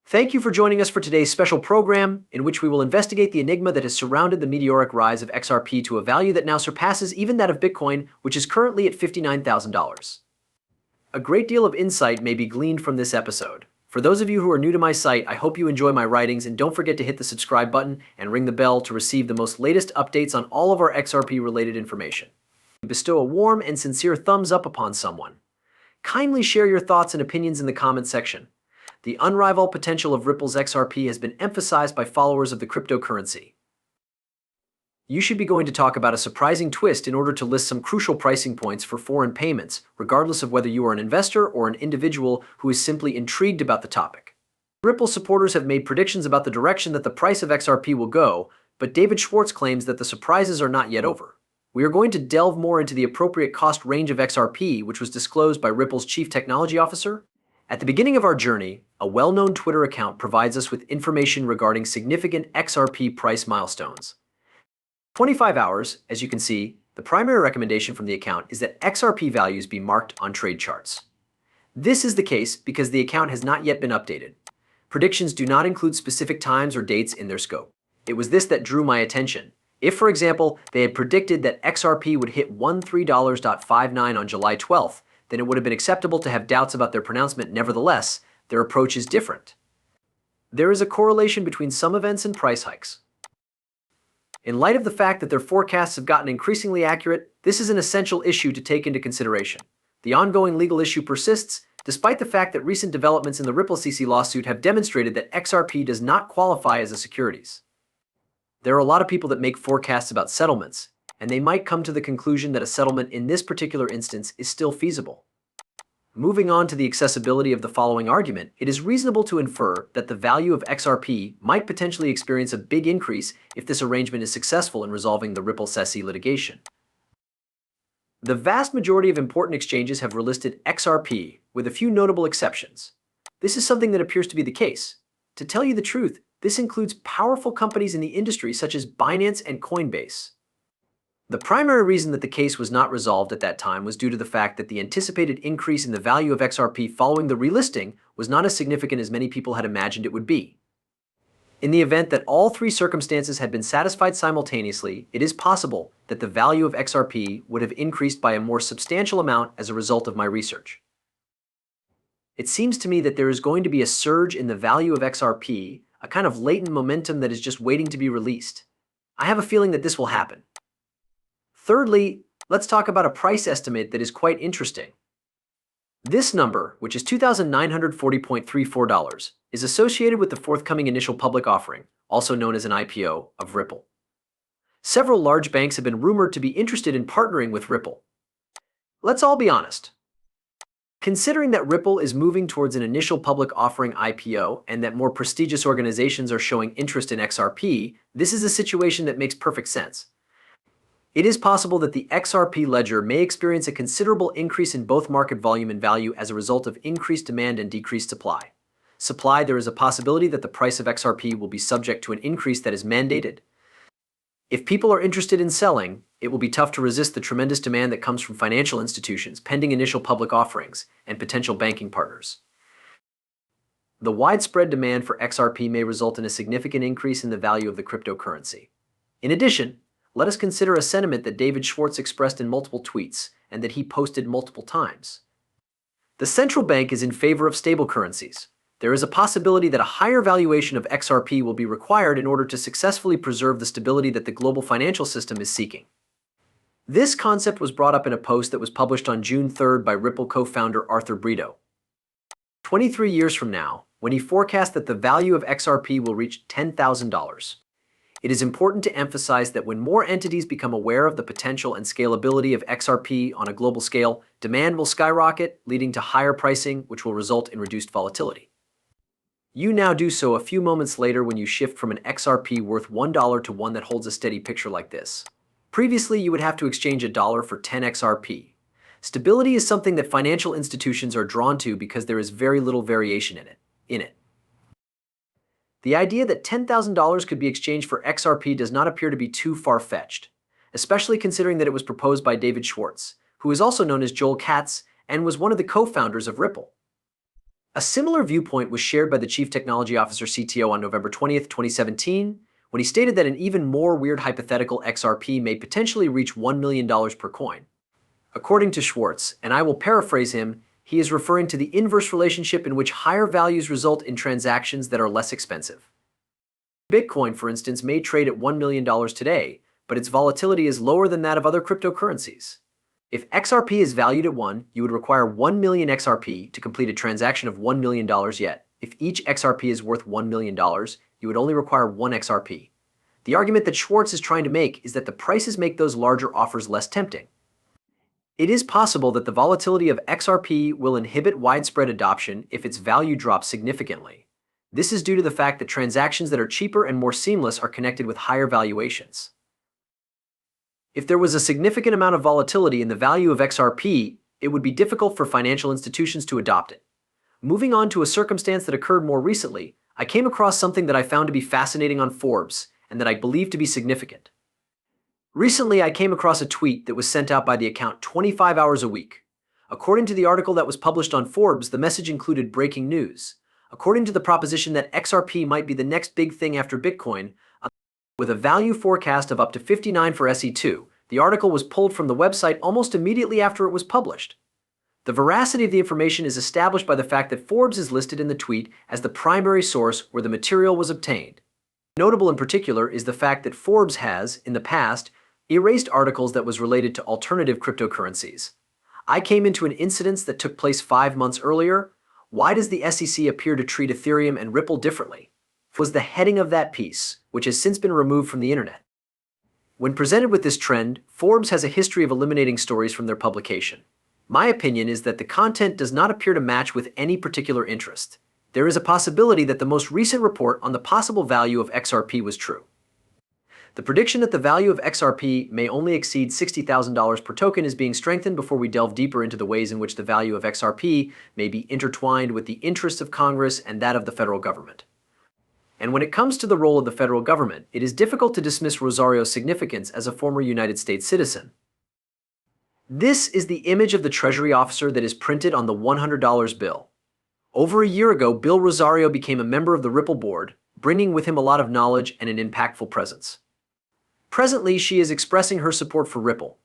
Thank you for joining us for today's special program, in which we will investigate the enigma that has surrounded the meteoric rise of XRP to a value that now surpasses even that of Bitcoin, which is currently at $59,000. A great deal of insight may be gleaned from this episode. For those of you who are new to my site, I hope you enjoy my writings, and don't forget to hit the subscribe button and ring the bell to receive the most latest updates on all of our XRP-related information. Bestow a warm and sincere thumbs up upon someone. Kindly share your thoughts and opinions in the comment section. The unrivaled potential of Ripple's XRP has been emphasized by followers of the cryptocurrency. You should be going to talk about a surprising twist in order to list some crucial pricing points for foreign payments, regardless of whether you are an investor or an individual who is simply intrigued about the topic. Ripple supporters have made predictions about the direction that the price of XRP will go, but David Schwartz claims that the surprises are not yet over. We are going to delve more into the appropriate cost range of XRP, which was disclosed by Ripple's chief technology officer. At the beginning of our journey, a well-known Twitter account provides us with information regarding significant XRP price milestones. 25 hours, as you can see, the primary recommendation from the account is that XRP values be marked on trade charts. This is the case because the account has not yet been updated. Predictions do not include specific times or dates in their scope. It was this that drew my attention. If, for example, they had predicted that XRP would hit $13.59 on July 12th, then it would have been acceptable to have doubts about their pronouncement. Nevertheless, their approach is different. There is a correlation between some events and price hikes. In light of the fact that their forecasts have gotten increasingly accurate, this is an essential issue to take into consideration. The ongoing legal issue persists, despite the fact that recent developments in the Ripple CC lawsuit have demonstrated that XRP does not qualify as a securities. There are a lot of people that make forecasts about settlements, and they might come to the conclusion that a settlement in this particular instance is still feasible. Moving on to the accessibility of the following argument, it is reasonable to infer that the value of XRP might potentially experience a big increase if this arrangement is successful in resolving the Ripple SEC litigation. The vast majority of important exchanges have relisted XRP, with a few notable exceptions. This is something that appears to be the case. To tell you the truth, this includes powerful companies in the industry such as Binance and Coinbase. The primary reason that the case was not resolved at that time was due to the fact that the anticipated increase in the value of XRP following the relisting was not as significant as many people had imagined it would be. In the event that all three circumstances had been satisfied simultaneously, it is possible that the value of XRP would have increased by a more substantial amount as a result of my research. It seems to me that there is going to be a surge in the value of XRP, a kind of latent momentum that is just waiting to be released. I have a feeling that this will happen. Thirdly, let's talk about a price estimate that is quite interesting. This number, which is $2,940.34, is associated with the forthcoming initial public offering, also known as an IPO, of Ripple. Several large banks have been rumored to be interested in partnering with Ripple. Let's all be honest. Considering that Ripple is moving towards an initial public offering IPO and that more prestigious organizations are showing interest in XRP, this is a situation that makes perfect sense. It is possible that the XRP ledger may experience a considerable increase in both market volume and value as a result of increased demand and decreased supply. There is a possibility that the price of XRP will be subject to an increase that is mandated. If people are interested in selling, it will be tough to resist the tremendous demand that comes from financial institutions, pending initial public offerings, and potential banking partners. The widespread demand for XRP may result in a significant increase in the value of the cryptocurrency. In addition, let us consider a sentiment that David Schwartz expressed in multiple tweets and that he posted multiple times. The central bank is in favor of stable currencies. There is a possibility that a higher valuation of XRP will be required in order to successfully preserve the stability that the global financial system is seeking. This concept was brought up in a post that was published on June 3rd by Ripple co-founder Arthur Brito. 23 years from now, when he forecast that the value of XRP will reach $10,000. It is important to emphasize that when more entities become aware of the potential and scalability of XRP on a global scale, demand will skyrocket, leading to higher pricing, which will result in reduced volatility. You now do so a few moments later when you shift from an XRP worth $1 to one that holds a steady picture like this. Previously, you would have to exchange $1 for 10 XRP. Stability is something that financial institutions are drawn to because there is very little variation in it. The idea that $10,000 could be exchanged for XRP does not appear to be too far-fetched, especially considering that it was proposed by David Schwartz, who is also known as Joel Katz and was one of the co-founders of Ripple. A similar viewpoint was shared by the Chief Technology Officer CTO on November 20th, 2017, when he stated that an even more weird hypothetical XRP may potentially reach $1 million per coin. According to Schwartz, and I will paraphrase him, he is referring to the inverse relationship in which higher values result in transactions that are less expensive. Bitcoin, for instance, may trade at $1 million today, but its volatility is lower than that of other cryptocurrencies. If XRP is valued at 1, you would require 1 million XRP to complete a transaction of $1 million, yet if each XRP is worth $1 million, you would only require 1 XRP. The argument that Schwartz is trying to make is that the prices make those larger offers less tempting. It is possible that the volatility of XRP will inhibit widespread adoption if its value drops significantly. This is due to the fact that transactions that are cheaper and more seamless are connected with higher valuations. If there was a significant amount of volatility in the value of XRP, it would be difficult for financial institutions to adopt it. Moving on to a circumstance that occurred more recently, I came across something that I found to be fascinating on Forbes and that I believe to be significant. Recently, I came across a tweet that was sent out by the account 25 hours a week. According to the article that was published on Forbes, the message included breaking news. According to the proposition that XRP might be the next big thing after Bitcoin, with a value forecast of up to 59 for SE2, the article was pulled from the website almost immediately after it was published. The veracity of the information is established by the fact that Forbes is listed in the tweet as the primary source where the material was obtained. Notable in particular is the fact that Forbes has, in the past, erased articles that was related to alternative cryptocurrencies. I came into an incident that took place 5 months earlier. Why does the SEC appear to treat Ethereum and Ripple differently? Was the heading of that piece, which has since been removed from the internet. When presented with this trend, Forbes has a history of eliminating stories from their publication. My opinion is that the content does not appear to match with any particular interest. There is a possibility that the most recent report on the possible value of XRP was true. The prediction that the value of XRP may only exceed $60,000 per token is being strengthened before we delve deeper into the ways in which the value of XRP may be intertwined with the interests of Congress and that of the federal government. And when it comes to the role of the federal government, it is difficult to dismiss Rosario's significance as a former United States citizen. This is the image of the Treasury officer that is printed on the $100 bill. Over a year ago, Bill Rosario became a member of the Ripple board, bringing with him a lot of knowledge and an impactful presence. Presently, she is expressing her support for Ripple.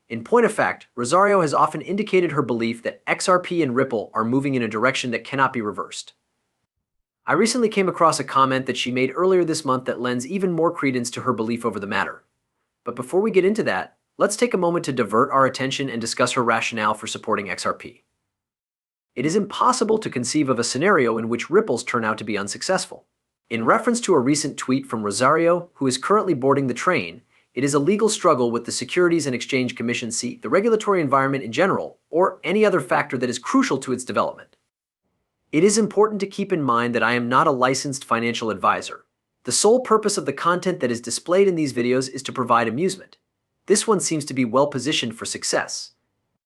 In point of fact, Rosario has often indicated her belief that XRP and Ripple are moving in a direction that cannot be reversed. I recently came across a comment that she made earlier this month that lends even more credence to her belief over the matter. But before we get into that, let's take a moment to divert our attention and discuss her rationale for supporting XRP. It is impossible to conceive of a scenario in which Ripples turn out to be unsuccessful. In reference to a recent tweet from Rosario, who is currently boarding the train, it is a legal struggle with the Securities and Exchange Commission, the regulatory environment in general, or any other factor that is crucial to its development. It is important to keep in mind that I am not a licensed financial advisor. The sole purpose of the content that is displayed in these videos is to provide amusement. This one seems to be well positioned for success.